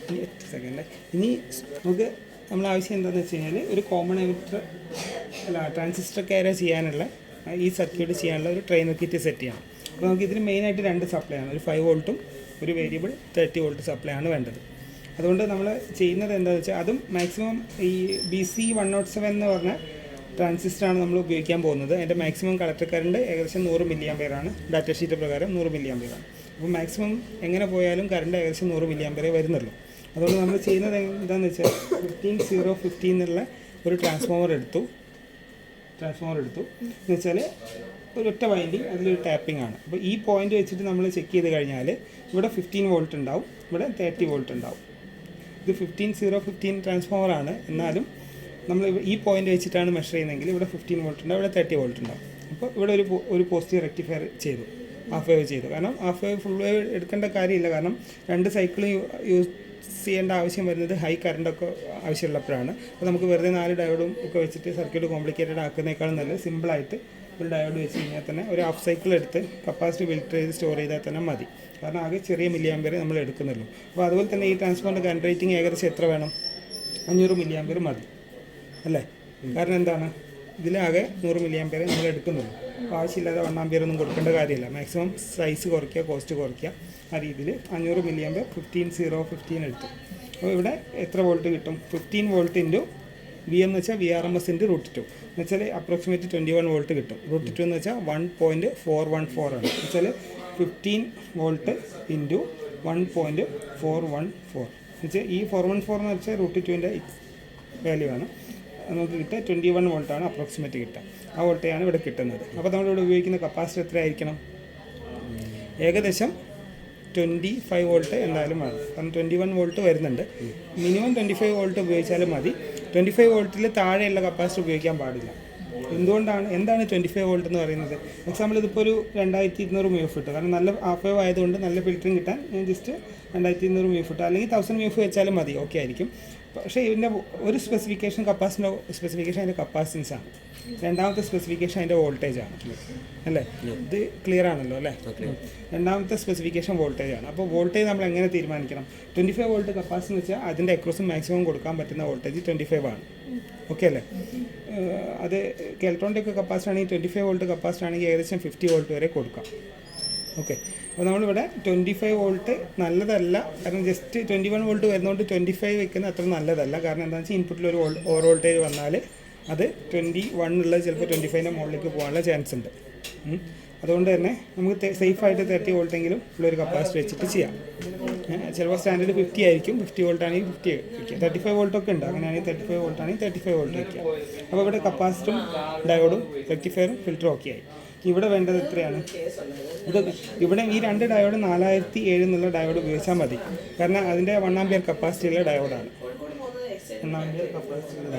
ഇനി 8 സെക്കൻഡ്. ഇനി നമുക്ക് നമ്മൾ ആവശ്യം എന്താണെന്ന് വെച്ച് കഴിഞ്ഞാൽ ഒരു കോമൺ എമിറ്റർ ട്രാൻസിസ്റ്റർ ക്യാരി ചെയ്യാനുള്ള ഈ സർക്യൂട്ട് ചെയ്യാനുള്ള ഒരു ട്രെയിനർ കിറ്റ് സെറ്റ് ചെയ്യണം. അപ്പോൾ നമുക്ക് ഇതിന് മെയിനായിട്ട് 2 സപ്ലൈ ആണ്, ഒരു 5 വോൾട്ടും ഒരു വേരിയബിൾ 30 വോൾട്ട് സപ്ലൈ ആണ് വേണ്ടത്. അതുകൊണ്ട് നമ്മൾ ചെയ്യുന്നത് എന്താണെന്ന് വെച്ചാൽ അതും മാക്സിമം ഈ BC107 എന്ന് പറഞ്ഞ ട്രാൻസിസ്റ്ററാണ് നമ്മൾ ഉപയോഗിക്കാൻ പോകുന്നത്. അതിൻ്റെ മാക്സിമം കളക്ടർ കറണ്ട് ഏകദേശം 100 മില്ലി ആംപിയറാണ്. ഡാറ്റ ഷീറ്റ് പ്രകാരം 100 മില്ലി ആംപിയറാണ്. അപ്പോൾ മാക്സിമം എങ്ങനെ പോയാലും കറണ്ട് ഏകദേശം 100 മില്ലി ആംപിയറേ വരുന്നുള്ളൂ. അതുകൊണ്ട് നമ്മൾ ചെയ്യുന്നത് എന്താണെന്ന് വെച്ചാൽ 15015 എന്നുള്ള ഒരു ട്രാൻസ്ഫോമർ എടുത്തു എന്ന് വെച്ചാൽ ഒരൊറ്റ വൈൻഡിങ്, അതിലൊരു ടാപ്പിംഗ് ആണ്. അപ്പോൾ ഈ പോയിന്റ് വെച്ചിട്ട് നമ്മൾ ചെക്ക് ചെയ്ത് കഴിഞ്ഞാൽ ഇവിടെ 15 വോൾട്ട് ഉണ്ടാവും, ഇവിടെ 30 വോൾട്ട് ഉണ്ടാവും. ഇത് 15015 ട്രാൻസ്ഫോമറാണ്, എന്നാലും നമ്മൾ ഈ പോയിന്റ് വെച്ചിട്ടാണ് മെഷർ ചെയ്യുന്നതെങ്കിൽ ഇവിടെ 15 വോൾട്ട് ഉണ്ടാവും, ഇവിടെ 30 വോൾട്ട് ഉണ്ടാവും. അപ്പോൾ ഇവിടെ ഒരു പോസിറ്റീവ് റെക്ടിഫയർ ചെയ്തു, ഹാഫ് വേവ് ചെയ്തു. കാരണം ഹാഫ് വേവ് ഫുൾ വേവ് എടുക്കേണ്ട കാര്യമില്ല, കാരണം 2 സൈക്കിൾ യൂസ് ചെയ്യേണ്ട ആവശ്യം വരുന്നത് ഹൈ കറണ്ടൊക്കെ ആവശ്യമുള്ളപ്പോഴാണ്. അപ്പോൾ നമുക്ക് വെറുതെ 4 ഡയോഡും ഒക്കെ വെച്ചിട്ട് സർക്യൂട്ട് കോംപ്ലിക്കേറ്റഡ് ആക്കുന്നതിനേക്കാളും നല്ല സിമ്പിളായിട്ട് ഒരു ഡയോഡ് വെച്ച് കഴിഞ്ഞാൽ തന്നെ ഒരു ഹാഫ് സൈക്കിൾ എടുത്ത് കപ്പാസിറ്റി ഫിൽറ്റർ ചെയ്ത് സ്റ്റോർ ചെയ്താൽ തന്നെ മതി. കാരണം ആകെ ചെറിയ മില്ലി ആംപിയർ നമ്മൾ എടുക്കുന്നുള്ളൂ. അപ്പോൾ അതുപോലെ തന്നെ ഈ ട്രാൻസ്ഫോമറിൻ്റെ കറണ്ട് റേറ്റിംഗ് ഏകദേശം എത്ര വേണം? 500 മില്ലി ആംപിയർ മതി അല്ലേ? കാരണം എന്താണ്, ഇതിലാകെ 100 മില്ലി ആംപിയർ നമ്മൾ എടുക്കുന്നുള്ളൂ. അപ്പോൾ ആവശ്യമില്ലാതെ 1 ആംപിയർ ഒന്നും കൊടുക്കേണ്ട കാര്യമില്ല. മാക്സിമം സൈസ് കുറയ്ക്കുക, കോസ്റ്റ് കുറയ്ക്കുക. ആ രീതിയിൽ 500 മില്ലി ആംപിയർ 15015 എടുത്തു. അപ്പോൾ ഇവിടെ എത്ര വോൾട്ട് കിട്ടും? 15 വോൾട്ട് ഇൻറ്റു വി എന്ന് വെച്ചാൽ VRMS ഇൻറ്റു √2 എന്ന് വെച്ചാൽ അപ്രോക്സിമേറ്റ് 21 വോൾട്ട് കിട്ടും. √2 എന്ന് വെച്ചാൽ 1.414 ആണ്. എന്ന് വെച്ചാൽ 15 വോൾട്ട് ഇൻറ്റു 1.414 എന്ന് വെച്ചാൽ ഈ 414 എന്ന് വെച്ചാൽ √2ൻ്റെ വാല്യൂ ആണ്. നമുക്ക് കിട്ടുക 21 വോൾട്ടാണ് അപ്രോക്സിമേറ്റ് കിട്ടുക. ആ വോൾട്ടേജാണ് ഇവിടെ കിട്ടുന്നത്. അപ്പോൾ നമ്മളിവിടെ ഉപയോഗിക്കുന്ന കപ്പാസിറ്റർ എത്രയായിരിക്കണം? ഏകദേശം 25 വോൾട്ട് എന്തായാലും വേണം. കാരണം 21 വോൾട്ട് വരുന്നുണ്ട്. മിനിമം 25 വോൾട്ട് ഉപയോഗിച്ചാലും മതി. 25 വോൾട്ടിൽ താഴെയുള്ള കപ്പാസിറ്റർ ഉപയോഗിക്കാൻ പാടില്ല. എന്താണ് 25 വോൾട്ട് എന്ന് പറയുന്നത്? എക്സാമ്പിൾ ഇതിപ്പോൾ ഒരു 2200 മ്യൂഫ് ഇട്ടു. കാരണം നല്ല ഹാഫ് വേവ് ആയതുകൊണ്ട് നല്ല ഫിൽറ്ററിങ് കിട്ടാൻ ഞാൻ ജസ്റ്റ് 2200 മ്യൂഫ് ഇട്ടു, അല്ലെങ്കിൽ 1000 മ്യൂഫ് വെച്ചാലും മതി, ഓക്കെ ആയിരിക്കും. പക്ഷേ ഇതിൻ്റെ ഒരു സ്പെസിഫിക്കേഷൻ അതിൻ്റെ കപ്പാസിറ്റൻസ് ആണ്. രണ്ടാമത്തെ സ്പെസിഫിക്കേഷൻ അതിൻ്റെ വോൾട്ടേജ് ആണ് അല്ലേ? ഇത് ക്ലിയർ ആണല്ലോ അല്ലേ? രണ്ടാമത്തെ സ്പെസിഫിക്കേഷൻ വോൾട്ടേജ് ആണ്. അപ്പോൾ വോൾട്ടേജ് നമ്മൾ എങ്ങനെ തീരുമാനിക്കണം? 25 വോൾട്ട് കപ്പാസിറ്റി എന്ന് വെച്ചാൽ അതിൻ്റെ അക്രോസും മാക്സിമം കൊടുക്കാൻ പറ്റുന്ന വോൾട്ടേജ് 25 ആണ്. ഓക്കെ അല്ലേ? അത് കെൽട്രോണിൻ്റെ ഒക്കെ കപ്പാസിറ്റി ആണെങ്കിൽ 25 വോൾട്ട് കപ്പാസിറ്റി ആണെങ്കിൽ ഏകദേശം 50 വോൾട്ട് വരെ കൊടുക്കാം. ഓക്കെ, അപ്പോൾ നമ്മളിവിടെ 25 വോൾട്ട് നല്ലതല്ല. കാരണം ജസ്റ്റ് 21 വോൾട്ട് വരുന്നതുകൊണ്ട് 25 വെക്കുന്നത് അത്ര നല്ലതല്ല. കാരണം എന്താണെന്ന് വെച്ചാൽ ഇൻപുട്ടിൽ ഒരു ഓവർ വോൾട്ടേജ് വന്നാൽ അത് 21 ഉള്ളത് ചിലപ്പോൾ 25ൻ്റെ മുകളിലേക്ക് പോകാനുള്ള ചാൻസ് ഉണ്ട്. അതുകൊണ്ട് തന്നെ നമുക്ക് സേഫായിട്ട് 30 വോൾട്ടെങ്കിലും ഉള്ളൊരു കപ്പാസിറ്റി വെച്ചിട്ട് ചെയ്യാം. ചിലപ്പോൾ സ്റ്റാൻഡേർഡ് 50 ആയിരിക്കും. 50 വോൾട്ട് ആണെങ്കിൽ 50 വയ്ക്കുക. 35 വോൾട്ടൊക്കെ ഉണ്ട്. അങ്ങനെയാണെങ്കിൽ 35 വോൾട്ട് ആണെങ്കിൽ 35 വോൾട്ട് വയ്ക്കുക. അപ്പോൾ ഇവിടെ കപ്പാസിറ്ററും ഡയോഡും റെക്ടിഫയറും ഫിൽറ്ററും ഒക്കെ ആയി. ഇവിടെ വേണ്ടത് എത്രയാണ്? ഇവിടെ ഈ 2 ഡയോഡ് 4007 എന്നുള്ള ഡയോഡ് ഉപയോഗിച്ചാൽ മതി. കാരണം അതിൻ്റെ 1 ആംപിയർ കപ്പാസിറ്റിയുള്ള ഡയോഡാണ്. 1 ആംപിയർ കപ്പാസിറ്റിയുള്ള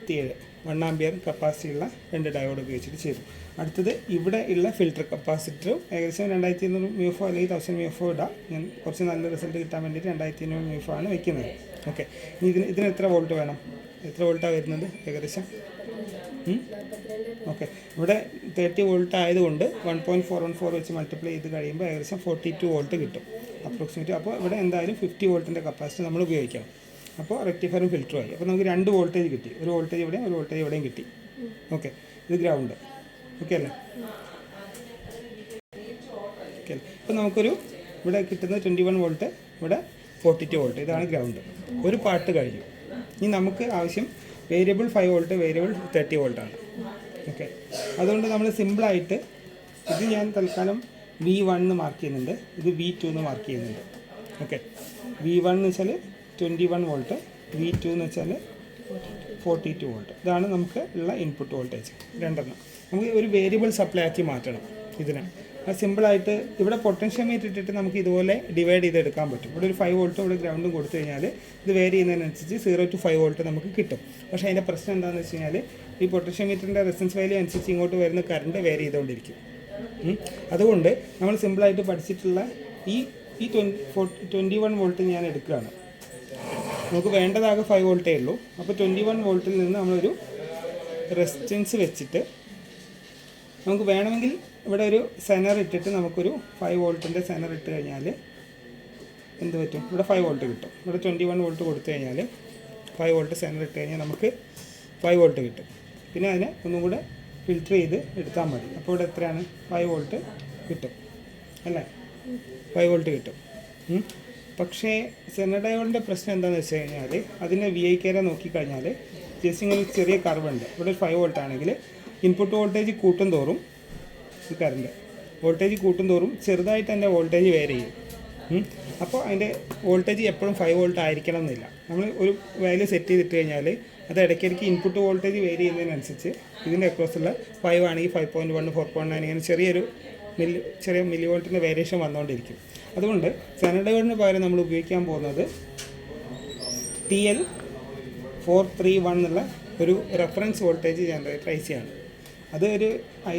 ഡയോഡ് 1 ആംപിയർ കപ്പാസിറ്റിയുള്ള 2 ഡയോഡ് ഉപയോഗിച്ചിട്ട് ചെയ്തു. അടുത്തത് ഇവിടെ ഉള്ള ഫിൽറ്റർ കപ്പാസിറ്ററും ഏകദേശം 2200 മ്യൂഫോ അല്ലെങ്കിൽ 1000 മ്യൂഫോ ഇടാം. ഞാൻ കുറച്ച് നല്ല റിസൾട്ട് കിട്ടാൻ വേണ്ടിയിട്ട് 2200 മ്യൂഫോ ആണ് വയ്ക്കുന്നത്. ഓക്കെ, ഇതിന് എത്ര വോൾട്ട് വേണം? എത്ര വോൾട്ടാണ് വരുന്നത് ഏകദേശം? ഓക്കെ, ഇവിടെ 30 വോൾട്ട് ആയതുകൊണ്ട് 1.414 വെച്ച് മൾട്ടിപ്ലൈ ചെയ്ത് കഴിയുമ്പോൾ ഏകദേശം 42 വോൾട്ട് കിട്ടും അപ്രോക്സിമേറ്റ്. അപ്പോൾ ഇവിടെ എന്തായാലും 50 വോൾട്ടിൻ്റെ കപ്പാസിറ്റി നമ്മൾ ഉപയോഗിക്കണം. അപ്പോൾ റെക്ടിഫയറും ഫിൽറ്ററും ആയി. അപ്പോൾ നമുക്ക് 2 വോൾട്ടേജ് കിട്ടി. ഒരു വോൾട്ടേജ് ഇവിടെയും ഒരു വോൾട്ടേജ് ഇവിടെയും കിട്ടി. ഓക്കെ, ഇത് ഗ്രൗണ്ട്. ഓക്കെ അല്ലേ? ഓക്കെ, അപ്പോൾ നമുക്കൊരു ഇവിടെ കിട്ടുന്നത് 21 വോൾട്ട്, ഇവിടെ 42 വോൾട്ട്. ഇതാണ് ഗ്രൗണ്ട്. ഒരു പാർട്ട് കഴിഞ്ഞു. ഇനി നമുക്ക് ആവശ്യം വേരിയബിൾ 5 വോൾട്ട്, വേരിയബിൾ 30 വോൾട്ടാണ്. ഓക്കെ, അതുകൊണ്ട് നമ്മൾ സിമ്പിളായിട്ട് ഇത് ഞാൻ തൽക്കാലം V1 എന്ന് മാർക്ക് ചെയ്യുന്നുണ്ട്, ഇത് V2 എന്ന് മാർക്ക് ചെയ്യുന്നുണ്ട്. ഓക്കെ, V1 എന്ന് വെച്ചാൽ 21 വോൾട്ട്, V2 എന്ന് വെച്ചാൽ 42 വോൾട്ട്. ഇതാണ് നമുക്ക് ഉള്ള ഇൻപുട്ട് വോൾട്ടേജ് രണ്ടെണ്ണം. നമുക്ക് ഒരു വേരിയബിൾ സപ്ലൈ ആക്കി മാറ്റണം ഇതിനെ. അത് സിമ്പിളായിട്ട് ഇവിടെ പൊട്ടൻഷ്യോമീറ്റർ ഇട്ടിട്ട് നമുക്ക് ഇതുപോലെ ഡിവൈഡ് ചെയ്തെടുക്കാൻ പറ്റും. ഇവിടെ ഒരു 5 വോൾട്ടും ഇവിടെ ഗ്രൗണ്ടും കൊടുത്തു കഴിഞ്ഞാൽ ഇത് വേരി ചെയ്യുന്നതിനനുസരിച്ച് 0 to 5 വോൾട്ട് നമുക്ക് കിട്ടും. പക്ഷേ അതിൻ്റെ പ്രശ്നം എന്താണെന്ന് വെച്ച് കഴിഞ്ഞാൽ ഈ പൊട്ടൻഷ്യോമീറ്ററിൻ്റെ റെസിസ്റ്റൻസ് വാല്യൂ അനുസരിച്ച് ഇങ്ങോട്ട് വരുന്ന കറണ്ട് വേരി ചെയ്തുകൊണ്ടിരിക്കും. അതുകൊണ്ട് നമ്മൾ സിമ്പിളായിട്ട് പഠിച്ചിട്ടുള്ള ഈ 21 വോൾട്ട് ഞാൻ എടുക്കുകയാണ്. നമുക്ക് വേണ്ടതാകെ 5 വോൾട്ടേ ഉള്ളൂ. അപ്പോൾ 21 വോൾട്ടിൽ നിന്ന് നമ്മളൊരു റെസിസ്റ്റൻസ് വെച്ചിട്ട് നമുക്ക് വേണമെങ്കിൽ ഇവിടെ ഒരു സെനർ ഇട്ടിട്ട് നമുക്കൊരു 5 വോൾട്ടിൻ്റെ സെനർ ഇട്ട് കഴിഞ്ഞാൽ എന്ത് പറ്റും, ഇവിടെ 5 വോൾട്ട് കിട്ടും. ഇവിടെ 21 വോൾട്ട് കൊടുത്തു കഴിഞ്ഞാൽ 5 വോൾട്ട് സെൻറ്റർ ഇട്ട് കഴിഞ്ഞാൽ നമുക്ക് 5 വോൾട്ട് കിട്ടും. പിന്നെ അതിനെ ഒന്നും കൂടെ ഫിൽറ്റർ ചെയ്ത് എടുത്താൽ മതി. അപ്പോൾ ഇവിടെ എത്രയാണ്, 5 വോൾട്ട് കിട്ടും അല്ലേ, 5 വോൾട്ട് കിട്ടും. പക്ഷേ സെനർ ഡയോഡിൻ്റെ പ്രശ്നം എന്താണെന്ന് വെച്ച് കഴിഞ്ഞാൽ അതിൻ്റെ VIK നോക്കിക്കഴിഞ്ഞാൽ ജസ്റ്റ് ഇങ്ങനെ ചെറിയ കർവുണ്ട്. ഇവിടെ ഒരു 5 വോൾട്ട് ആണെങ്കിൽ ഇൻപുട്ട് വോൾട്ടേജ് കൂട്ടും തോറും ഈ കറണ്ട് വോൾട്ടേജ് കൂട്ടും തോറും ചെറുതായിട്ട് അതിൻ്റെ വോൾട്ടേജ് വേരി ചെയ്യും. അപ്പോൾ അതിൻ്റെ വോൾട്ടേജ് എപ്പോഴും 5 വോൾട്ട് ആയിരിക്കണം എന്നില്ല. നമ്മൾ ഒരു വാല്യൂ സെറ്റ് ചെയ്തിട്ട് കഴിഞ്ഞാൽ അത് ഇടയ്ക്കിടയ്ക്ക് ഇൻപുട്ട് വോൾട്ടേജ് വേരി ചെയ്യുന്നതിനനുസരിച്ച് ഇതിൻ്റെ അക്രോസുള്ള 5 ആണെങ്കിൽ 5.1 4.9 ഇങ്ങനെ ചെറിയ മില്ലി വോൾട്ടിൻ്റെ വേരിയേഷൻ വന്നുകൊണ്ടിരിക്കും. അതുകൊണ്ട് സെനർ ഡയോഡിന് പകരം നമ്മൾ ഉപയോഗിക്കാൻ പോകുന്നത് TL431 എന്നുള്ള ഒരു റെഫറൻസ് വോൾട്ടേജ് ജനറേറ്റർ IC ആണ്. അത് ഒരു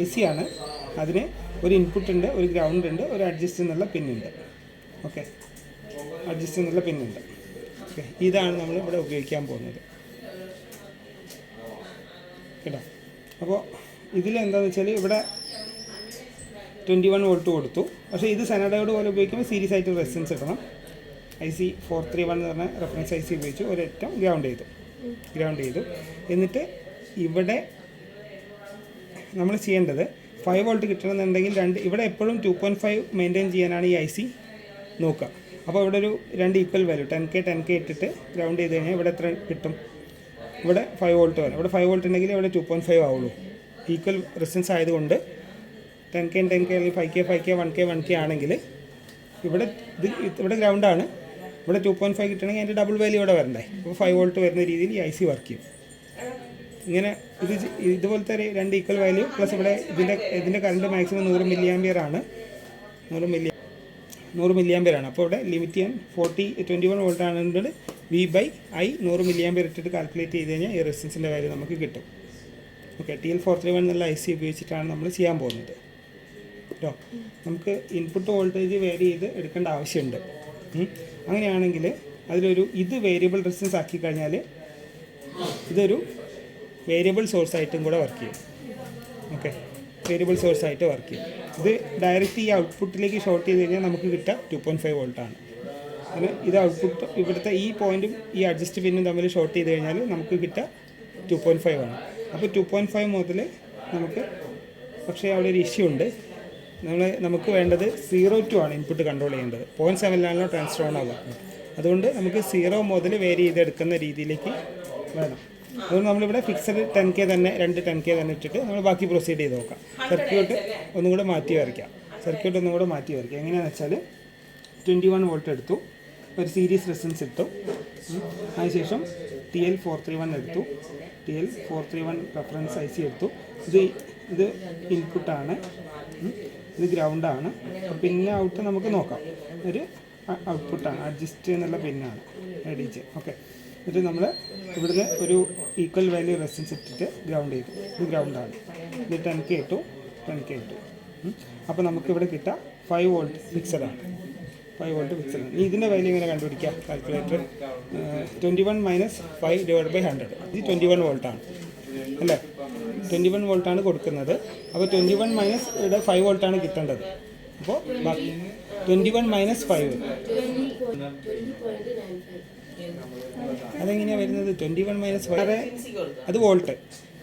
IC ആണ്. അതിന് ഒരു ഇൻപുട്ട് ഉണ്ട്, ഒരു ഗ്രൗണ്ട് ഉണ്ട്, ഒരു അഡ്ജസ്റ്റ് എന്നുള്ള പിന്നുണ്ട്. ഓക്കെ, അഡ്ജസ്റ്റ് എന്നുള്ള പിന്നുണ്ട്. ഓക്കെ, ഇതാണ് നമ്മൾ ഇവിടെ ഉപയോഗിക്കാൻ പോകുന്നത് കേട്ടോ. അപ്പോൾ ഇതിലെന്താണെന്ന് വെച്ചാൽ ഇവിടെ 21 വോൾട്ട് കൊടുത്തു. പക്ഷേ ഇത് സെനർ ഡയോഡ് പോലെ ഉപയോഗിക്കുമ്പോൾ സീരീസ് ആയിട്ട് റെസിസ്റ്റൻസ് ഇടണം. IC431 എന്ന് പറഞ്ഞ റെഫറൻസ് IC ഉപയോഗിച്ച് ഒരറ്റം ഗ്രൗണ്ട് ചെയ്തു. എന്നിട്ട് ഇവിടെ നമ്മൾ ചെയ്യേണ്ടത് 5 വോൾട്ട് കിട്ടണമെന്നുണ്ടെങ്കിൽ ഇവിടെ എപ്പോഴും 2.5 മെയിൻറ്റെയിൻ ചെയ്യാനാണ് ഈ IC നോക്കുക. അപ്പോൾ ഇവിടെ ഒരു 2 ഈക്വൽ വാല്യൂ 10K ഇട്ടിട്ട് ഗ്രൗണ്ട് ചെയ്ത് കഴിഞ്ഞാൽ ഇവിടെ എത്ര കിട്ടും, ഇവിടെ 5 വോൾട്ട് വരും. ഇവിടെ 5 വോൾട്ട് ഉണ്ടെങ്കിൽ ഇവിടെ 2.5 ആവുള്ളൂ. ഈക്വൽ റെസിസ്റ്റൻസ് ആയതുകൊണ്ട് 10K അല്ലെങ്കിൽ 5K 1K ആണെങ്കിൽ ഇവിടെ ഗ്രൗണ്ടാണ്. ഇവിടെ 2.5 കിട്ടണമെങ്കിൽ അതിൻ്റെ ഡബിൾ വാല്യൂ ഇവിടെ വരണ്ടേ. അപ്പോൾ 5 വോൾട്ട് വരുന്ന രീതിയിൽ ഈ IC വർക്ക് ചെയ്യും. ഇങ്ങനെ ഇതുപോലത്തെ 2 ഈക്വൽ വാല്യൂ പ്ലസ് ഇവിടെ ഇതിൻ്റെ കറണ്ട് മാക്സിമം 100 മില്ലി ആംപിയർ ആണ്. 100 മില്ലി ആംപിയർ ആണ്. അപ്പോൾ ഇവിടെ ലിമിറ്റ് ചെയ്യാൻ 21 വോൾട്ട് ആണെങ്കിൽ V/I 100 മില്ലി ആംപിയർ ഇട്ടിട്ട് കാൽക്കുലേറ്റ് ചെയ്ത് കഴിഞ്ഞാൽ ഈ റെസിസ്റ്റൻസിൻ്റെ വാല്യൂ നമുക്ക് കിട്ടും. ഓക്കെ, TL431 എന്നുള്ള IC ഉപയോഗിച്ചിട്ടാണ് നമ്മൾ ചെയ്യാൻ പോകുന്നത് കേട്ടോ. നമുക്ക് ഇൻപുട്ട് വോൾട്ടേജ് വേരി ചെയ്ത് എടുക്കേണ്ട ആവശ്യമുണ്ട്. അങ്ങനെയാണെങ്കിൽ ഇത് വേരിയബിൾ റെസിസ്റ്റൻസ് ആക്കി കഴിഞ്ഞാൽ ഇതൊരു വേരിയബിൾ സോഴ്സായിട്ടും കൂടെ വർക്ക് ചെയ്യും. ഓക്കെ, വേരിയബിൾ സോഴ്സായിട്ട് വർക്ക് ചെയ്യും. ഇത് ഡയറക്റ്റ് ഈ ഔട്ട്പുട്ടിലേക്ക് ഷോർട്ട് ചെയ്ത് കഴിഞ്ഞാൽ നമുക്ക് കിട്ടുക 2.5 വോൾട്ടാണ്. അങ്ങനെ ഇത് ഔട്ട്പുട്ട് ഇവിടുത്തെ ഈ പോയിൻറ്റും ഈ അഡ്ജസ്റ്റ് പിന്നും തമ്മിൽ ഷോർട്ട് ചെയ്ത് കഴിഞ്ഞാൽ നമുക്ക് കിട്ടുക 2.5 ആണ്. അപ്പോൾ 2.5 മുതൽ പക്ഷേ അവിടെ ഒരു ഇഷ്യൂ ഉണ്ട്. നമുക്ക് വേണ്ടത് 0 to ആണ് ഇൻപുട്ട് കൺട്രോൾ ചെയ്യേണ്ടത്. 0.7 ട്രാൻസ്ഫർ ഓൺ ആവുക. അതുകൊണ്ട് നമുക്ക് 0 മുതൽ വേരി ചെയ്തെടുക്കുന്ന രീതിയിലേക്ക് വേണം. അതുകൊണ്ട് നമ്മളിവിടെ ഫിക്സഡ് 10K തന്നെ 2 10K തന്നെ ഇട്ടിട്ട് നമ്മൾ ബാക്കി പ്രൊസീഡ് ചെയ്ത് നോക്കാം. സർക്യൂട്ട് ഒന്നും കൂടെ മാറ്റി വരയ്ക്കാം. എങ്ങനെയാണെന്ന് വെച്ചാൽ 21 വോൾട്ട് എടുത്തു, ഒരു സീരീസ് റെസിസ്റ്റൻസ് ഇട്ടു, അതിനുശേഷം TL431 എടുത്തു, TL431 റെഫറൻസ് IC എടുത്തു. ഇത് ഇൻപുട്ടാണ്, ഇത് ഗ്രൗണ്ടാണ്. പിന്നെ ഔട്ട് നമുക്ക് നോക്കാം. ഒരു ഔട്ട്പുട്ടാണ്, അഡ്ജസ്റ്റ് എന്നുള്ള പിന്നാണ് ADJ. ഓക്കെ, എന്നിട്ട് നമ്മൾ ഇവിടുന്ന് ഒരു ഈക്വൽ വാല്യൂ റെസിസ്റ്റൻസ് ഇട്ടിട്ട് ഗ്രൗണ്ട് ചെയ്തു. ഇത് ഗ്രൗണ്ടാണ്. ഇത് 10K ഇട്ടു. അപ്പോൾ നമുക്കിവിടെ കിട്ടുക 5 വോൾട്ട് ഫിക്സഡാണ്. 5 വോൾട്ട് ഫിക്സഡാണ്. ഇനി ഇതിൻ്റെ വാല്യൂ എങ്ങനെ കണ്ടുപിടിക്കാം? കാൽക്കുലേറ്റർ 21 - 5/100. ഇത് 21 വോൾട്ടാണ് അല്ലേ? 21 വോൾട്ടാണ് കൊടുക്കുന്നത്. അപ്പോൾ 21 - ഇവിടെ 5 വോൾട്ടാണ് കിട്ടേണ്ടത്. അപ്പോൾ 21 - 5 അതെങ്ങനെയാണ് വരുന്നത്? 21 - 5 അത് വോൾട്ട്.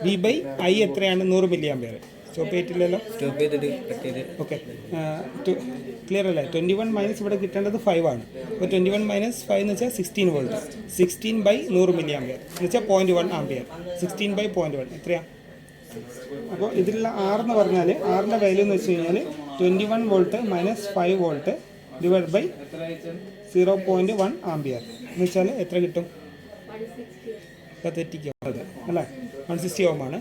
V/I എത്രയാണ്? 100 മില്ലി ആംപിയർ. സ്റ്റോപ്പ് ചെയ്തിട്ടില്ലല്ലോ. ഓക്കെ, ക്ലിയർ അല്ലേ? 21 ഇവിടെ കിട്ടേണ്ടത് 5 ആണ്. അപ്പോൾ 21 - 5 എന്ന് വെച്ചാൽ 16 വോൾട്ട്. 16/100 മില്ലി ആംപിയർ എന്ന് വെച്ചാൽ 0.1 ആംപിയർ. 16/0.1 എത്രയാണ്? അപ്പോൾ ഇതിലുള്ള R എന്ന് പറഞ്ഞാൽ Rൻ്റെ വാല്യൂ എന്ന് വെച്ച് കഴിഞ്ഞാൽ 21 വോൾട്ട് - 5 വോൾട്ട് / 0.1 ആംപിയർ എന്ന് വെച്ചാൽ എത്ര കിട്ടും? തെറ്റിക്കും അത് അല്ലേ? 160 Ω ആണ്.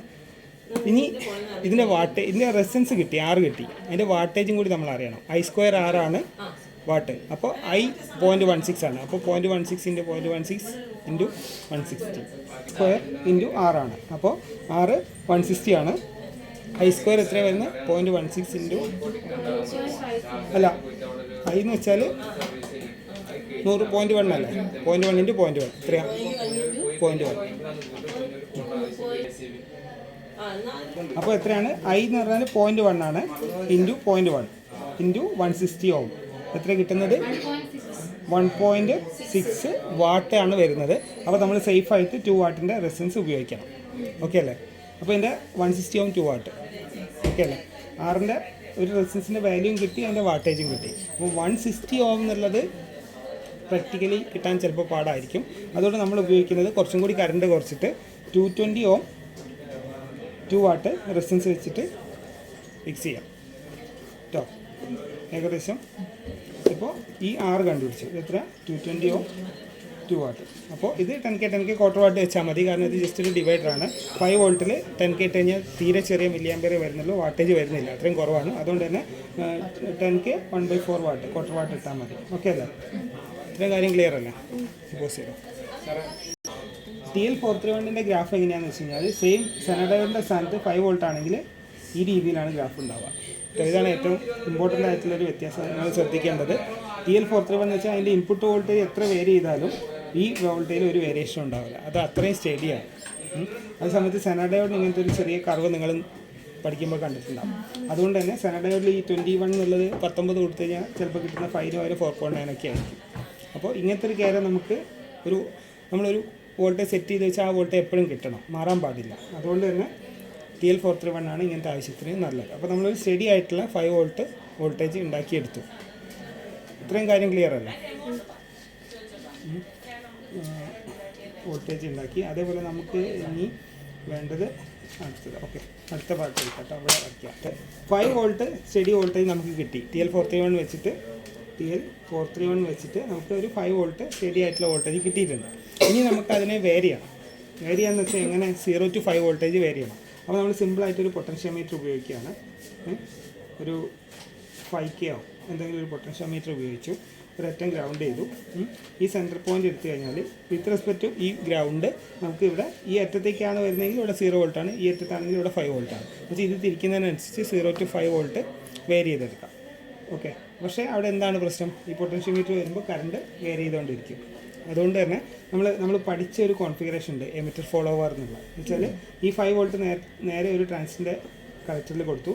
ഇനി ഇതിൻ്റെ റെസിസ്റ്റൻസ് കിട്ടി, R കിട്ടി. അതിൻ്റെ വാട്ടേജും കൂടി നമ്മൾ അറിയണം. I² R ആണ് വാട്ട്. അപ്പോൾ I 0.16 ആണ്. അപ്പോൾ 0.16 × 0.16 × 160 സ്ക്വയർ × R ആണ്. അപ്പോൾ R 160 ആണ്. I² എത്രയാണ് വരുന്നത്? 0.16 അല്ല, I എന്ന് വെച്ചാൽ 100 0.1 അല്ലേ? 0.1 × 0.1 എത്രയാണ്? 0.1. അപ്പോൾ എത്രയാണ്? I എന്ന് പറഞ്ഞാൽ 0.1 ആണ്. × 0.1 × 160 Ω എത്ര കിട്ടുന്നത്? 1.6 വാട്ടാണ് വരുന്നത്. അപ്പോൾ നമ്മൾ സേഫായിട്ട് 2 വാട്ടിൻ്റെ റെസിസ്റ്റൻസ് ഉപയോഗിക്കണം. ഓക്കെ അല്ലേ? അപ്പോൾ ഇതിൻ്റെ 160 ഓം 2 വാട്ട്. ഓക്കെ അല്ലേ? ആറിൻ്റെ ഒരു റെസിസ്റ്റൻസിൻ്റെ വാല്യൂയും കിട്ടി, അതിൻ്റെ വാട്ടേജും കിട്ടി. അപ്പോൾ 160 ഓം എന്നുള്ളത് പ്രാക്ടിക്കലി കിട്ടാൻ ചിലപ്പോൾ പാടായിരിക്കും. അതുകൊണ്ട് നമ്മൾ ഉപയോഗിക്കുന്നത് കുറച്ചും കൂടി കറണ്ട് കുറച്ചിട്ട് 220 ഓം 2 വാട്ട് റെസിസ്റ്റൻസ് വെച്ചിട്ട് ഫിക്സ് ചെയ്യാം കേട്ടോ. ഏകദേശം ഇപ്പോൾ ഈ 6 കണ്ടുപിടിച്ചു. എത്ര? 220 ഓം 2 വാട്ട്. അപ്പോൾ ഇത് 10K 1/4 വാട്ട് വെച്ചാൽ മതി. കാരണം ഇത് ജസ്റ്റ് ഒരു ഡിവൈഡറാണ്. 5 വോൾട്ടിൽ 10K ഇട്ട് കഴിഞ്ഞാൽ തീരെ ചെറിയ മില്ലിയാമ്പയർ വരുന്നുള്ളൂ, വാട്ടേജ് വരുന്നില്ല, അത്രയും കുറവാണ്. അതുകൊണ്ട് തന്നെ 10K 1/4 വാട്ട് 1/4 വാട്ട് ഇട്ടാൽ മതി. ഓക്കെ അല്ലേ? ഇത്രയും കാര്യം ക്ലിയർ അല്ലേ? സപ്പോസ് ചെയ്തു. TL431ൻ്റെ ഗ്രാഫ് എങ്ങനെയാണെന്ന് വെച്ച് കഴിഞ്ഞാൽ സെയിം സെനഡറിൻ്റെ സ്ഥാനത്ത് 5 വോൾട്ട് ആണെങ്കിൽ ഈ രീതിയിലാണ് ഗ്രാഫ് ഉണ്ടാവുക. ഇതാണ് ഏറ്റവും ഇമ്പോർട്ടൻ്റ് ആയിട്ടുള്ളൊരു വ്യത്യാസം നിങ്ങൾ ശ്രദ്ധിക്കേണ്ടത്. TL431 എന്ന് വെച്ചാൽ അതിൻ്റെ ഇൻപുട്ട് വോൾട്ടേജ് എത്ര വേരി ചെയ്താലും ഈ വോൾട്ടേജിൽ ഒരു വേരിയേഷൻ ഉണ്ടാവില്ല, അത് അത്രയും സ്റ്റഡിയാണ്. അതേ സമയത്ത് സെനഡയോട് ഇങ്ങനത്തെ ഒരു ചെറിയ കർവ് നിങ്ങൾ പഠിക്കുമ്പോൾ കണ്ടിട്ടുണ്ടാകും. അതുകൊണ്ട് തന്നെ സെനഡയോഡിൽ ഈ 21 എന്നുള്ളത് 19 കൊടുത്തു കഴിഞ്ഞാൽ ചിലപ്പോൾ കിട്ടുന്ന ഫൈന് വരെ 4.9 ഒക്കെ ആയിരിക്കും. അപ്പോൾ ഇങ്ങനത്തെ ഒരു കാര്യം നമുക്ക് നമ്മളൊരു വോൾട്ടേജ് സെറ്റ് ചെയ്ത് വെച്ചാൽ ആ വോൾട്ടേജ് എപ്പോഴും കിട്ടണം, മാറാൻ പാടില്ല. അതുകൊണ്ട് തന്നെ TL431 ആണ് ഇങ്ങനത്തെ ആവശ്യത്തിന് നല്ലത്. അപ്പോൾ നമ്മളൊരു സ്റ്റഡി ആയിട്ടുള്ള 5 വോൾട്ട് വോൾട്ടേജ് ഉണ്ടാക്കിയെടുത്തു. ഇത്രയും കാര്യം ക്ലിയർ അല്ല? വോൾട്ടേജ് ഉണ്ടാക്കി. അതേപോലെ നമുക്ക് ഇനി വേണ്ടത് അടുത്തത്. ഓക്കെ, അടുത്ത പാർട്ട് എടുക്കട്ടെ. അവിടെ വയ്ക്കാം. 5 വോൾട്ട് സ്റ്റഡി വോൾട്ടേജ് നമുക്ക് കിട്ടി. TL431 വെച്ചിട്ട് നമുക്ക് ഒരു 5 വോൾട്ട് സ്റ്റഡി ആയിട്ടുള്ള വോൾട്ടേജ് കിട്ടിയിട്ടുണ്ട്. ഇനി നമുക്ക് അതിനെ വേരി ചെയ്യാന്ന് വെച്ചാൽ എങ്ങനെ 0 to 5 വോൾട്ടേജ് വേരി ചെയ്യണം. അപ്പോൾ നമ്മൾ സിമ്പിളായിട്ടൊരു പൊട്ടൻഷ്യോമീറ്റർ ഉപയോഗിക്കുകയാണ്. ഒരു 5K എന്തെങ്കിലും ഒരു പൊട്ടൻഷ്യോമീറ്റർ ഉപയോഗിച്ചു, ഒരറ്റം ഗ്രൗണ്ട് ചെയ്തു. ഈ സെൻറ്റർ പോയിൻ്റ് എടുത്തു കഴിഞ്ഞാൽ വിത്ത് റെസ്പെക്ട് ടു ഈ ഗ്രൗണ്ട് നമുക്ക് ഇവിടെ ഈ അറ്റത്തേക്കാണ് വരുന്നതെങ്കിൽ ഇവിടെ 0 വോൾട്ടാണ്, ഈ അറ്റത്താണെങ്കിൽ ഇവിടെ 5 വോൾട്ടാണ്. പക്ഷേ ഇത് തിരിക്കുന്നതിനനുസരിച്ച് 0 to 5 വോൾട്ട് വേരി ചെയ്തെടുക്കാം. ഓക്കെ, പക്ഷേ അവിടെ എന്താണ് പ്രശ്നം? ഈ പൊട്ടൻഷ്യോമീറ്റർ വരുമ്പോൾ കറണ്ട് വേരി ചെയ്തുകൊണ്ടിരിക്കും. അതുകൊണ്ട് തന്നെ നമ്മൾ പഠിച്ച ഒരു കോൺഫിഗറേഷൻ ഉണ്ട്, എമിറ്റർ ഫോളോവർ എന്നുള്ള. വെച്ചാൽ ഈ 5 വോൾട്ട് നേരെ ഒരു ട്രാൻസിസ്റ്ററിൻ്റെ കണക്ടറിൽ കൊടുത്തു.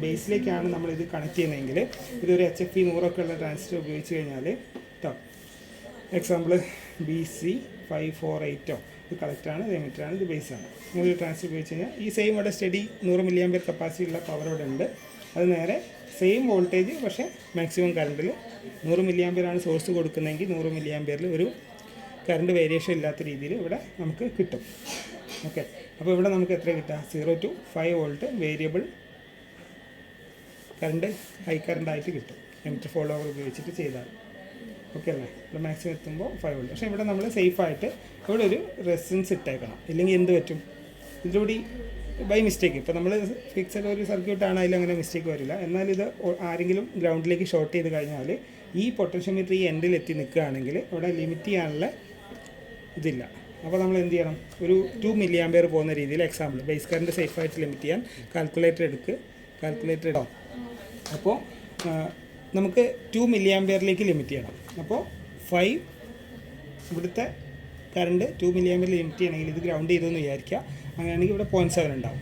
ബേസിലേക്കാണ് നമ്മളിത് കണക്ട് ചെയ്യുന്നതെങ്കിൽ ഇതൊരു HFE 100 ഉള്ള ട്രാൻസിസ്റ്റർ ഉപയോഗിച്ച് കഴിഞ്ഞാൽ കേട്ടോ, എക്സാമ്പിൾ BC548 ഇത് കളക്ടറാണ്, ഇത് എമിറ്ററാണ്, ഇത് ബേസാണ്. ഇങ്ങനൊരു ട്രാൻസിസ്റ്റർ ഉപയോഗിച്ച് കഴിഞ്ഞാൽ ഈ സെയിം ഇവിടെ സ്റ്റഡി 100 mA കപ്പാസിറ്റി ഉള്ള പവർ ഇവിടെ ഉണ്ട്. അത് നേരെ സെയിം വോൾട്ടേജ് പക്ഷേ മാക്സിമം കറണ്ടിൽ 100 mA ആണ് സോഴ്സ് കൊടുക്കുന്നതെങ്കിൽ 100 mA ഒരു കറണ്ട് വേരിയേഷൻ ഇല്ലാത്ത രീതിയിൽ ഇവിടെ നമുക്ക് കിട്ടും. ഓക്കെ, അപ്പോൾ ഇവിടെ നമുക്ക് എത്ര കിട്ടുക? 0 to 5 volt variable current high കറണ്ടായിട്ട് കിട്ടും എമിറ്റർ ഫോളോവർ ഉപയോഗിച്ചിട്ട് ചെയ്താൽ. ഓക്കെ അല്ലേ? ഇവിടെ മാക്സിമം എത്തുമ്പോൾ 5 വോൾട്ട്. പക്ഷേ ഇവിടെ നമ്മൾ സേഫായിട്ട് ഇവിടെ ഒരു റെസിസ്റ്റൻസ് ഇട്ടേക്കണം, ഇല്ലെങ്കിൽ എന്ത് പറ്റും? ഇതിലൂടെ ബൈ മിസ്റ്റേക്ക് ഇപ്പോൾ നമ്മൾ ഫിക്സഡ് ഒരു സർക്യൂട്ടാണ്, അതിലങ്ങനെ മിസ്റ്റേക്ക് വരില്ല. എന്നാൽ ഇത് ആരെങ്കിലും ഗ്രൗണ്ടിലേക്ക് ഷോർട്ട് ചെയ്ത് കഴിഞ്ഞാൽ ഈ പൊട്ടൻഷ്യോമീറ്റർ ഈ എൻഡിൽ എത്തി നിൽക്കുകയാണെങ്കിൽ ഇവിടെ ലിമിറ്റ് ചെയ്യാനുള്ള ഇതില്ല. അപ്പോൾ നമ്മൾ എന്ത് ചെയ്യണം? ഒരു 2 mA പോകുന്ന രീതിയിൽ എക്സാമ്പിൾ ബേസ് കറണ്ട് സേഫായിട്ട് ലിമിറ്റ് ചെയ്യാൻ കാൽക്കുലേറ്റർ ഇടാം. അപ്പോൾ നമുക്ക് 2 mA ലിമിറ്റ് ചെയ്യണം. അപ്പോൾ 5 ഇവിടുത്തെ കറണ്ട് 2 mA ലിമിറ്റ് ചെയ്യണമെങ്കിൽ ഇത് ഗ്രൗണ്ട് ചെയ്തെന്ന് വിചാരിക്കുക. അങ്ങനെയാണെങ്കിൽ ഇവിടെ 0.7 ഉണ്ടാവും.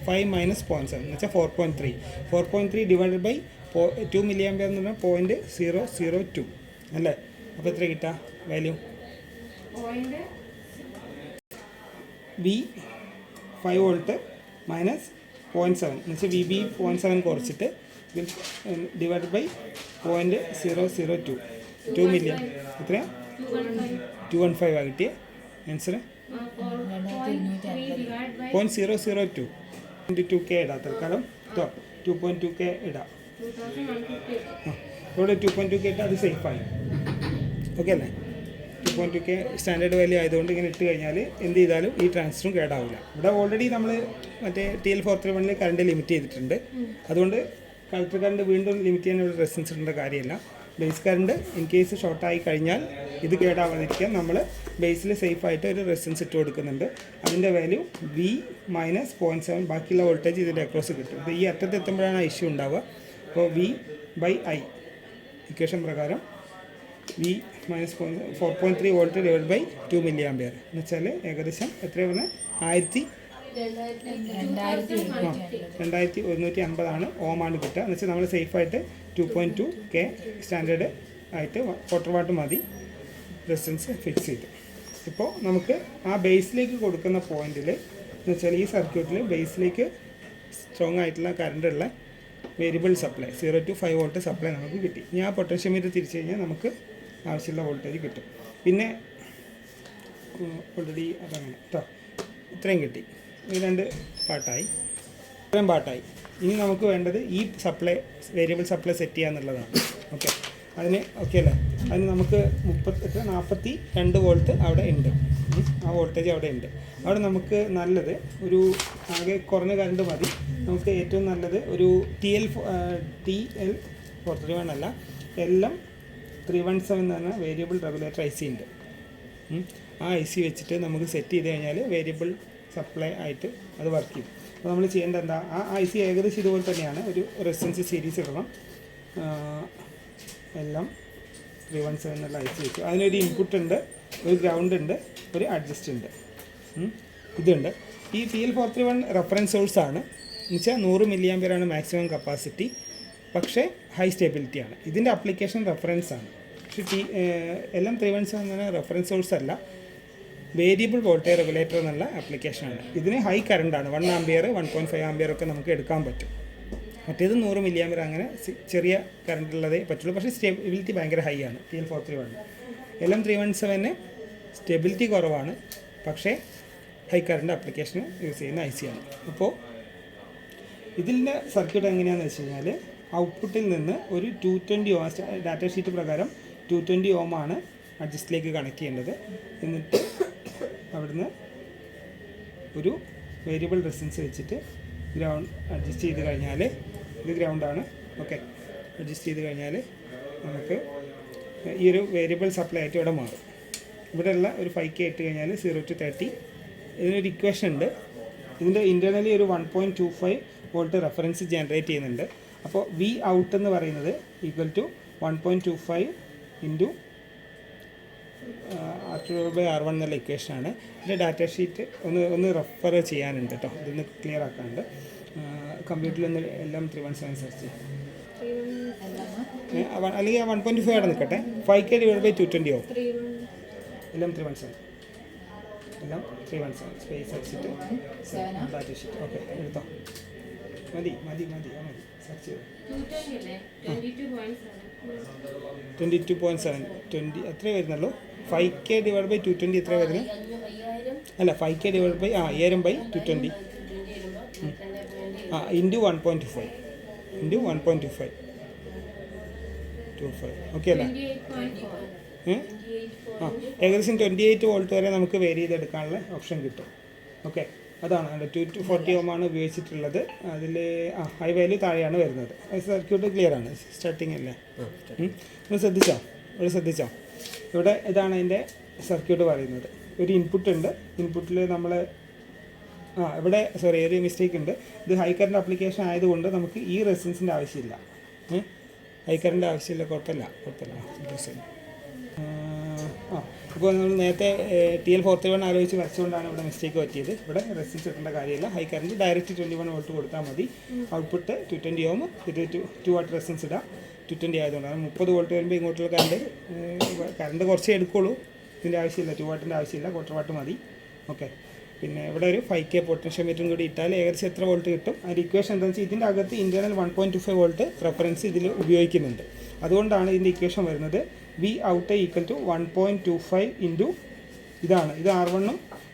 5 - 0.7 എന്ന് വെച്ചാൽ 4.3 ഡിവൈഡഡ് ബൈ 2 mA എന്ന് പറഞ്ഞാൽ 0.002 അല്ലേ? അപ്പോൾ എത്ര കിട്ടുക വാല്യൂ? V 5 വോൾട്ട് മൈനസ് 0.7 എന്ന് വെച്ചാൽ VB 0.7 കുറച്ചിട്ട് ഡിവൈഡഡ് ബൈ 0.002 2 mA എത്രയാണ്? 215 കിട്ടിയ ആൻസർ 0.002 2K ഇടാം തൽക്കാലം കേട്ടോ. 2.2K ഇടാം. ഇവിടെ 2.2K ഇട്ടാൽ അത് സേഫായി. ഓക്കെ അല്ലേ? 2.2K സ്റ്റാൻഡേർഡ് വാല്യൂ ആയതുകൊണ്ട് ഇങ്ങനെ ഇട്ട് കഴിഞ്ഞാൽ എന്ത് ചെയ്താലും ഈ ട്രാൻസിസ്റ്ററും കേടാവില്ല. ഇവിടെ ഓൾറെഡി നമ്മൾ മറ്റേ TL431 കറണ്ട് ലിമിറ്റ് ചെയ്തിട്ടുണ്ട്. അതുകൊണ്ട് കളക്ടർ കറണ്ട് വീണ്ടും ലിമിറ്റ് ചെയ്യാൻ ഇവിടെ റെസിസ്റ്റൻസ് ഇടേണ്ട കാര്യമില്ല. ബേസ് കറണ്ട് ഇൻ കേസ് ഷോർട്ടായി കഴിഞ്ഞാൽ ഇത് കേടാവാതിരിക്കാൻ നമ്മൾ ബേസിൽ സേഫായിട്ട് ഒരു റെസിസ്റ്റൻസ് ഇട്ട് കൊടുക്കുന്നുണ്ട്. അതിൻ്റെ വാല്യൂ V - 0.7 ബാക്കിയുള്ള വോൾട്ടേജ് ഇതിൻ്റെ അക്രോസ് കിട്ടും. ഇപ്പോൾ ഈ അറ്റത്ത് എത്തുമ്പോഴാണ് ഇഷ്യൂ ഉണ്ടാവുക. അപ്പോൾ V/I ഇക്വേഷൻ പ്രകാരം V - 4.3 volt divide by 2 mA എന്ന് വെച്ചാൽ ഏകദേശം എത്രയാണ് പറഞ്ഞാൽ 2150 ഓമാണ് കിട്ടുക. എന്ന് വെച്ചാൽ നമ്മൾ സേഫായിട്ട് 2.2K സ്റ്റാൻഡേർഡ് ആയിട്ട് ക്വാർട്ടർ വാട്ട് മതി റെസിസ്റ്റൻസ് ഫിക്സ് ചെയ്തു. ഇപ്പോൾ നമുക്ക് ആ ബേസിലേക്ക് കൊടുക്കുന്ന പോയിന്റിൽ എന്ന് വെച്ചാൽ ഈ സർക്യൂട്ടിൽ ബേസിലേക്ക് സ്ട്രോങ് ആയിട്ടുള്ള കറണ്ടുള്ള variable supply 0 to 5 volt supply നമുക്ക് കിട്ടി. ഇനി ആ പൊട്ടൻഷ്യോമീറ്റർ തിരിച്ചു കഴിഞ്ഞാൽ നമുക്ക് ആവശ്യമുള്ള വോൾട്ടേജ് കിട്ടും. പിന്നെ ഓൾറെഡി അതങ്ങനെ കേട്ടോ, ഇത്രയും കിട്ടി. ഈ 2 പാർട്ടായി, ഇത്രയും പാർട്ടായി. ഇനി നമുക്ക് വേണ്ടത് ഈ സപ്ലൈ വേരിയബിൾ സപ്ലൈ സെറ്റ് ചെയ്യുക എന്നുള്ളതാണ്. ഓക്കെ, അതിന് ഓക്കെ അല്ലേ? അതിന് നമുക്ക് 42 വോൾട്ട് അവിടെ ഉണ്ട്. ആ വോൾട്ടേജ് അവിടെ ഉണ്ട്. അവിടെ നമുക്ക് നല്ലത് ഒരു ആകെ കുറഞ്ഞ കറണ്ട് മതി. നമുക്ക് ഏറ്റവും നല്ലത് ഒരു TL431 അല്ല, LM317 എന്ന് പറഞ്ഞ വേരിയബിൾ റെഗുലേറ്റർ IC ഉണ്ട്. ആ IC വെച്ചിട്ട് നമുക്ക് സെറ്റ് ചെയ്ത് കഴിഞ്ഞാൽ വേരിയബിൾ സപ്ലൈ ആയിട്ട് അത് വർക്ക് ചെയ്യും. അപ്പോൾ നമ്മൾ ചെയ്യേണ്ടത് എന്താ, ആ IC ഏകദേശം ഇതുപോലെ തന്നെയാണ്. ഒരു റെസിസ്റ്റൻസ് സീരീസ് ഇടണം. LM317 എന്നുള്ള IC വെച്ചു. അതിനൊരു ഇൻപുട്ട് ഉണ്ട്, ഒരു ഗ്രൗണ്ട് ഉണ്ട്, ഒരു അഡ്ജസ്റ്റ് ഉണ്ട്, ഇതുണ്ട്. ഈ TL431 റെഫറൻസ് സോഴ്സാണ്. എന്നുവെച്ചാൽ 100 mA ആണ് മാക്സിമം കപ്പാസിറ്റി, പക്ഷേ ഹൈ സ്റ്റെബിലിറ്റി ആണ്. ഇതിൻ്റെ അപ്ലിക്കേഷൻ റെഫറൻസ് ആണ്. പക്ഷേ LM317 എന്ന റെഫറൻസ് സോഴ്സ് അല്ല, വേരിയബിൾ വോൾട്ടേജ് റെഗുലേറ്റർ എന്നുള്ള ആപ്ലിക്കേഷനാണ്. ഇതിന് ഹൈ കറണ്ടാണ്, 1 ആംപിയർ 1.5 ആംപിയർ ഒക്കെ നമുക്ക് എടുക്കാൻ പറ്റും. മറ്റേത് 100 mA അങ്ങനെ ചെറിയ കറണ്ടുള്ളതേ പറ്റുള്ളൂ. പക്ഷേ സ്റ്റെബിലിറ്റി ഭയങ്കര ഹൈ ആണ് TL431. LM317 സ്റ്റെബിലിറ്റി കുറവാണ്, പക്ഷേ ഹൈ കറണ്ട് ആപ്ലിക്കേഷന് യൂസ് ചെയ്യുന്ന IC ആണ്. അപ്പോൾ ഇതിൻ്റെ സർക്യൂട്ട് എങ്ങനെയാണെന്ന് വെച്ച് കഴിഞ്ഞാൽ ഔട്ട്പുട്ടിൽ നിന്ന് ഒരു 220 ഓം, ഡാറ്റ ഷീറ്റ് പ്രകാരം 220 ഓം ആണ് അഡ്ജസ്റ്റിലേക്ക് കണക്ട് ചെയ്യേണ്ടത്. എന്നിട്ട് അവിടുന്ന് ഒരു വേരിയബിൾ റെസിസ്റ്റൻസ് വെച്ചിട്ട് ഗ്രൗണ്ട് അഡ്ജസ്റ്റ് ചെയ്ത് കഴിഞ്ഞാൽ, ഇത് ഗ്രൗണ്ടാണ്. ഓക്കെ, അഡ്ജസ്റ്റ് ചെയ്ത് കഴിഞ്ഞാൽ നമുക്ക് ഈ ഒരു വേരിയബിൾ സപ്ലൈ ആയിട്ട് ഇവിടെ മാറും. ഇവിടെയുള്ള ഒരു 5K ഇട്ട് കഴിഞ്ഞാൽ 0 to 30. ഇതിനൊരു ഇക്വേഷൻ ഉണ്ട്. ഇതിൻ്റെ ഇൻറ്റേർണലി ഒരു 1.25 വോൾട്ട് റെഫറൻസ് ജനറേറ്റ് ചെയ്യുന്നുണ്ട്. അപ്പോൾ വി ഔട്ട് എന്ന് പറയുന്നത് ഈക്വൽ ടു 1.25 ഇൻറ്റു R2/R1 എന്നുള്ള ഇക്വേഷനാണ്. ഇതിൻ്റെ ഡാറ്റ ഷീറ്റ് ഒന്ന് റെഫർ ചെയ്യാനുണ്ട് കേട്ടോ, ഇതൊന്ന് ക്ലിയർ ആക്കാനുണ്ട്. കമ്പ്യൂട്ടറിലൊന്ന് LM317 സെർച്ച് ചെയ്യാം, അല്ലെങ്കിൽ 1.25 അവിടെ നിൽക്കട്ടെ. 5K / 220 ഓം LM317 സ്പേസ് അടിച്ചിട്ട് ഡാറ്റ ഷീറ്റ്. ഓക്കെ, എടുത്തോ, മതി സെർച്ച് ചെയ്തു. 22.7 20 എത്രയേ വരുന്നുള്ളൂ? 5K / 220 എത്ര വരുന്നത്? അല്ല, 5K / 1000/220 ഇൻറ്റു 1.25 ഓക്കെ അല്ലേ? ഏകദേശം 28 വോൾട്ട് വരെ നമുക്ക് വേരി ചെയ്തെടുക്കാനുള്ള ഓപ്ഷൻ കിട്ടും. ഓക്കെ, അതാണ് 240 ഓം ആണ് ഉപയോഗിച്ചിട്ടുള്ളത്. അതിൽ ഹൈ വാല്യൂ താഴെയാണ് വരുന്നത്. സർക്യൂട്ട് ക്ലിയർ ആണ്, സ്റ്റാർട്ടിങ് അല്ലേ? ഇവിടെ ശ്രദ്ധിച്ചോ ഇവിടെ ഇതാണ് അതിൻ്റെ സർക്യൂട്ട് പറയുന്നത്. ഒരു ഇൻപുട്ട് ഉണ്ട്. ഇൻപുട്ടിൽ നമ്മൾ ഇവിടെ ഒരു മിസ്റ്റേക്ക് ഉണ്ട്. ഇത് ഹൈ കറണ്ട് ആപ്ലിക്കേഷൻ ആയതുകൊണ്ട് നമുക്ക് ഈ റെസിസ്റ്റൻസിൻ്റെ ആവശ്യമില്ല. ഹൈ കറണ്ട് ആവശ്യമില്ല, കുഴപ്പമില്ല. അപ്പോൾ നമ്മൾ നേരത്തെ TL431 ആലോചിച്ച് വരച്ചുകൊണ്ടാണ് ഇവിടെ മിസ്റ്റേക്ക് പറ്റിയത്. ഇവിടെ റെസിസ്റ്റൻസ് ഇടേണ്ട കാര്യമില്ല. ഹൈ കറണ്ട് ഡയറക്റ്റ് 21 വോൾട്ട് കൊടുത്താൽ മതി. ഔട്ട്പുട്ട് 220 ഓം, ഇത് 2 വാട്ട് റെസിസ്റ്റൻസ് ഇടാം. 220 ആയതുകൊണ്ടാണ്. 30 വോൾട്ട് വരുമ്പോൾ ഇങ്ങോട്ടുള്ള കറണ്ട് കുറച്ചേ എടുക്കുള്ളൂ. ഇതിൻ്റെ ആവശ്യമില്ല, 2 വാട്ടിൻ്റെ ആവശ്യമില്ല, ക്വാർട്ടർ വാട്ട് മതി. ഓക്കെ, പിന്നെ ഇവിടെ ഒരു 5K പൊട്ടൻഷ്യോമീറ്ററും കൂടി ഇട്ടാൽ ഏകദേശം എത്ര വോൾട്ട് കിട്ടും? അതിൻ്റെ ഇക്വേഷൻ എന്താണെന്ന് വെച്ചാൽ ഇതിൻ്റെ അകത്ത് ഇൻറ്റേർണൽ 1.25 വോൾട്ട് റെഫറൻസ് ഇതിൽ ഉപയോഗിക്കുന്നുണ്ട്. അതുകൊണ്ടാണ് ഇതിൻ്റെ ഇക്വേഷൻ വരുന്നത് V out equal to 1.25 into ഇതാണ്, ഇത് R1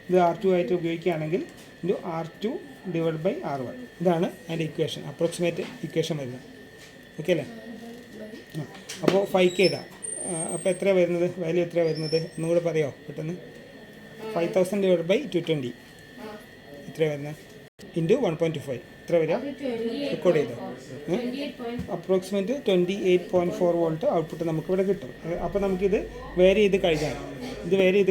ഇത് R2 ആയിട്ട് ഉപയോഗിക്കുകയാണെങ്കിൽ ഇൻറ്റു R2/R1. ഇതാണ് അതിൻ്റെ ഇക്വേഷൻ, അപ്രോക്സിമേറ്റ് ഇക്വേഷൻ വരുന്നത്. ഓക്കെ അല്ലേ? അപ്പോൾ 5K ഇടാം. അപ്പോൾ എത്രയാണ് വരുന്നത്? വാല്യൂ എത്രയാണ് വരുന്നത്? ഒന്നും കൂടെ പറയുമോ പെട്ടെന്ന്? 5000/220 എത്രയാണ് വരുന്നത്? ഇൻറ്റു 1.25 എത്ര വരിക? റെക്കോർഡ് ചെയ്തോ? അപ്രോക്സിമേറ്റ് 28.4 വോൾട്ട് ഔട്ട്പുട്ട് നമുക്കിവിടെ കിട്ടും. അപ്പോൾ നമുക്കിത് വേരി ചെയ്ത്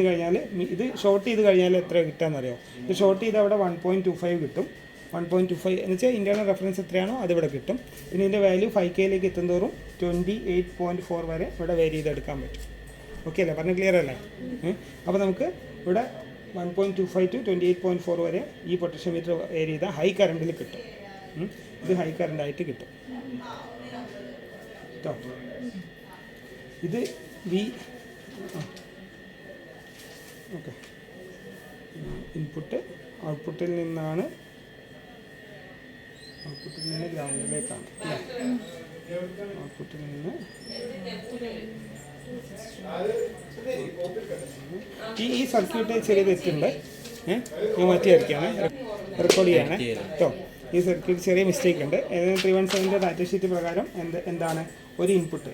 കഴിഞ്ഞാൽ ഇത് ഷോർട്ട് ചെയ്ത് കഴിഞ്ഞാൽ എത്ര കിട്ടുകയെന്നറിയോ? ഇത് ഷോർട്ട് ചെയ്ത് അവിടെ 1.25 കിട്ടും. 1.25 എന്ന് വെച്ചാൽ ഇൻറ്റേർണൽ റെഫറൻസ് എത്രയാണോ അതിവിടെ കിട്ടും. പിന്നെ ഇതിൻ്റെ വാല്യൂ 5K എത്തുന്തോറും 28.4 വരെ ഇവിടെ വേരി ചെയ്തെടുക്കാൻ പറ്റും. ഓക്കെ അല്ലേ? പറഞ്ഞ ക്ലിയർ അല്ലേ? അപ്പോൾ നമുക്ക് ഇവിടെ 1.25 to 28.4 വരെ ഈ പൊട്ടൻഷ്യോമീറ്റർ വേരി ചെയ്താൽ ഹൈ കറണ്ടിൽ കിട്ടും. ഇത് ഹൈ കറണ്ടായിട്ട് കിട്ടും കേട്ടോ. ഇത് വി ഓക്കെ ഇൻപുട്ട് ഔട്ട്പുട്ടിൽ നിന്ന് ഗ്രൗണ്ടിലേക്കാണ് അല്ലേ? ഔട്ട്പുട്ടിൽ നിന്ന് ഈ സർക്യൂട്ട് ചെറിയ തെറ്റുണ്ട്. ഞാൻ മാറ്റിയായിരിക്കുകയാണ്, റെക്കോർഡ് ചെയ്യാണ് കേട്ടോ. ഈ സർക്യൂട്ട് ചെറിയ മിസ്റ്റേക്ക് ഉണ്ട്. 317 ഡാറ്റ ഷീറ്റ് പ്രകാരം എന്താണ് ഒരു ഇൻപുട്ട്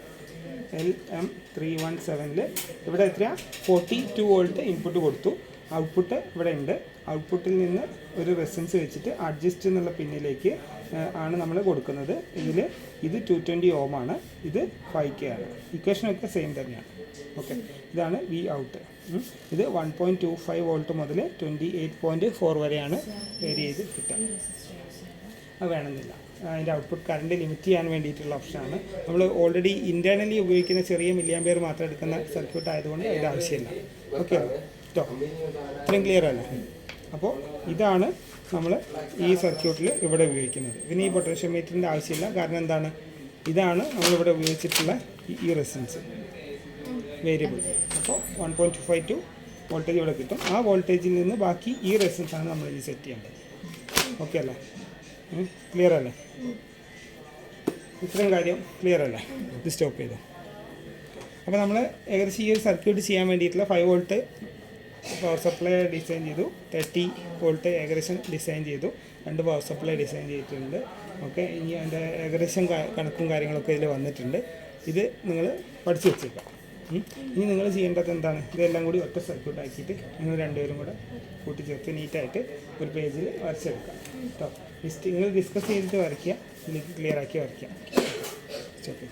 LM317 ഇവിടെ എത്രയാണ് 42 വോൾട്ട് ഇൻപുട്ട് കൊടുത്തു. ഔട്ട്പുട്ട് ഇവിടെ ഉണ്ട്. ഔട്ട്പുട്ടിൽ നിന്ന് ഒരു റെസിസ്റ്റൻസ് വെച്ചിട്ട് അഡ്ജസ്റ്റ് എന്നുള്ള പിന്നിലേക്ക് ആണ് നമ്മൾ കൊടുക്കുന്നത്. ഇത് 220 ഓം ആണ്, ഇത് 5K ആണ്. ഇക്വേഷനൊക്കെ സെയിം തന്നെയാണ്. ഓക്കെ, ഇതാണ് വി ഔട്ട്. ഇത് 1.25 വോൾട്ട് മുതൽ 28.4 വരെയാണ് വേരി ചെയ്ത് കിട്ടുക. അത് വേണമെന്നില്ല, അതിൻ്റെ ഔട്ട്പുട്ട് കറണ്ട് ലിമിറ്റ് ചെയ്യാൻ വേണ്ടിയിട്ടുള്ള ഓപ്ഷനാണ്. നമ്മൾ ഓൾറെഡി ഇൻറ്റേർണലി ഉപയോഗിക്കുന്ന ചെറിയ മില്ലിയാമ്പെയർ മാത്രം എടുക്കുന്ന സർക്യൂട്ട് ആയതുകൊണ്ട് അതിൻ്റെ ആവശ്യമില്ല. ഓക്കെ കേട്ടോ, ഇത്രയും ക്ലിയർ അല്ലേ? അപ്പോൾ ഇതാണ് നമ്മൾ ഈ സർക്യൂട്ടിൽ ഇവിടെ ഉപയോഗിക്കുന്നത്. പിന്നെ ഈ പൊട്ടൻഷ്യോമീറ്ററിൻ്റെ ആവശ്യമില്ല, കാരണം എന്താണ്, ഇതാണ് നമ്മളിവിടെ ഉപയോഗിച്ചിട്ടുള്ള ഈ റെസിസ്റ്റൻസ് വേരിയബിൾ. അപ്പോൾ 1.52 വോൾട്ടേജ് ഇവിടെ കിട്ടും. ആ വോൾട്ടേജിൽ നിന്ന് ബാക്കി ഈ റെസിസ്റ്റൻസ് ആണ് നമ്മൾ ഇനി സെറ്റ് ചെയ്യേണ്ടത്. ഓക്കെ അല്ലേ? ക്ലിയർ അല്ലേ? ഇത്രയും കാര്യം ക്ലിയർ അല്ലേ? ഇത് സ്റ്റോപ്പ് ചെയ്തു. അപ്പോൾ നമ്മൾ ഏകദേശം ഈ ഒരു സർക്യൂട്ട് ചെയ്യാൻ വേണ്ടിയിട്ടുള്ള 5 വോൾട്ട് പവർ സപ്ലൈ ഡിസൈൻ ചെയ്തു, 30 വോൾട്ട് ഏകദേശം ഡിസൈൻ ചെയ്തു, 2 പവർ സപ്ലൈ ഡിസൈൻ ചെയ്തിട്ടുണ്ട്. ഓക്കെ, ഇനി അതിൻ്റെ ഏകദേശം കണക്കും കാര്യങ്ങളൊക്കെ ഇതിൽ വന്നിട്ടുണ്ട്. ഇത് നിങ്ങൾ പഠിച്ചു വെച്ചേക്കാം. ഇനി നിങ്ങൾ ചെയ്യേണ്ടത് എന്താണ്, ഇതെല്ലാം കൂടി ഒറ്റ സർക്യൂട്ട് ആക്കിയിട്ട് നിങ്ങൾ രണ്ടുപേരും കൂടെ കൂട്ടിച്ചേർത്ത് നീറ്റായിട്ട് ഒരു പേജിൽ വരച്ചെടുക്കാം കേട്ടോ. നിങ്ങൾ ഡിസ്കസ് ചെയ്തിട്ട് വരയ്ക്കുക, ഇതിലേക്ക് ക്ലിയർ ആക്കി വരയ്ക്കാം. ഓക്കെ.